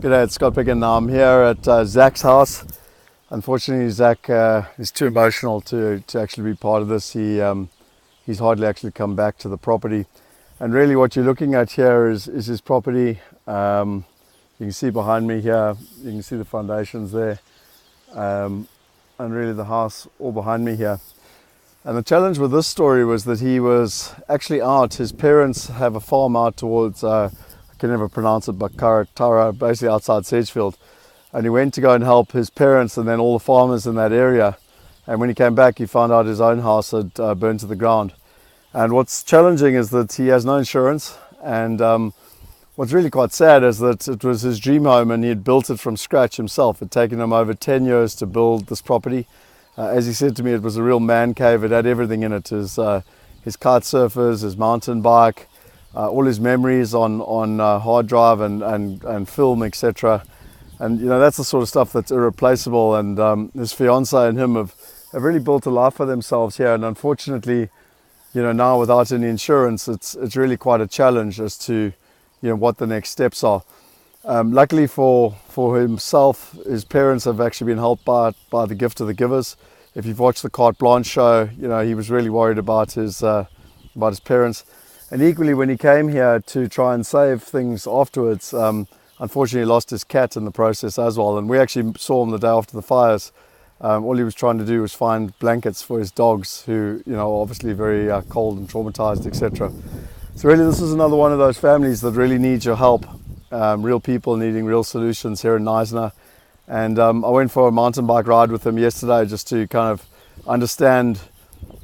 G'day, it's Scott Picken. I'm here at Zach's house. Unfortunately, Zach is too emotional to actually be part of this. He's hardly actually come back to the property. And really what you're looking at here is his property. You can see behind me here, you can see the foundations there. And really the house all behind me here. And the challenge with this story was that he was actually out. His parents have a farm out towards, I can never pronounce it, but Tara, basically outside Sedgefield. And he went to go and help his parents and then all the farmers in that area. And when he came back, he found out his own house had burned to the ground. And what's challenging is that he has no insurance. And what's really quite sad is that it was his dream home and he had built it from scratch himself. It had taken him over 10 years to build this property. As he said to me, it was a real man cave. It had everything in it. His kite surfers, his mountain bike, all his memories on hard drive and film, etc. And you know, that's the sort of stuff that's irreplaceable. And his fiancé and him have really built a life for themselves here. And unfortunately, you know, now without any insurance, it's really quite a challenge as to, you know, what the next steps are. Luckily for himself, his parents have actually been helped by the gift of the givers. If you've watched the Carte Blanche show, you know, he was really worried about his parents. And equally, when he came here to try and save things afterwards, unfortunately lost his cat in the process as well. And we actually saw him the day after the fires. All he was trying to do was find blankets for his dogs, who, you know, obviously very cold and traumatized, etc. So really, this is another one of those families that really needs your help. Real people needing real solutions here in Knysna. And I went for a mountain bike ride with him yesterday just to kind of understand,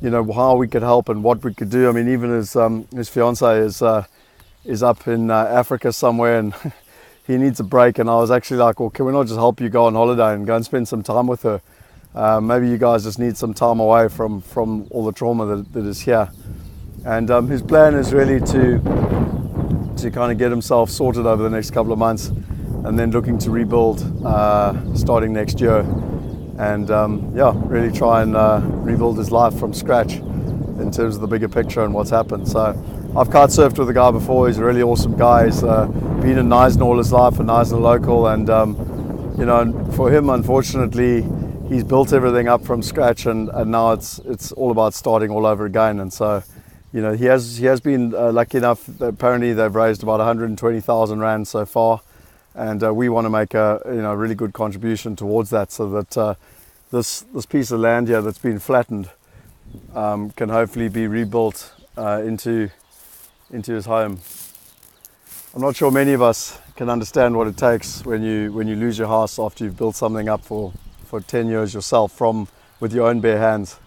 you know, how we could help and what we could do. I mean, even his fiancé is up in Africa somewhere and he needs a break. And I was actually like, well, can we not just help you go on holiday and go and spend some time with her? Maybe you guys just need some time away from all the trauma that is here. And his plan is really to kind of get himself sorted over the next couple of months and then looking to rebuild starting next year and yeah, really try and rebuild his life from scratch in terms of the bigger picture and what's happened. So I've kite surfed with the guy before. He's a really awesome guy. He's been in Knysna all his life, a Knysna local, and you know, for him, unfortunately, he's built everything up from scratch and now it's all about starting all over again. And so, you know, he has been lucky enough. Apparently, they've raised about 120,000 rand so far, and we want to make a really good contribution towards that, so that this piece of land here that's been flattened can hopefully be rebuilt into his home. I'm not sure many of us can understand what it takes when you lose your house after you've built something up for 10 years yourself with your own bare hands.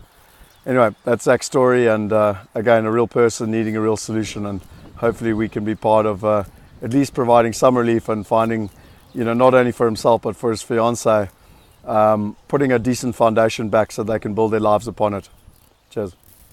Anyway, that's Zach's story, and again, a real person needing a real solution, and hopefully we can be part of at least providing some relief and finding, you know, not only for himself but for his fiancé, putting a decent foundation back so they can build their lives upon it. Cheers.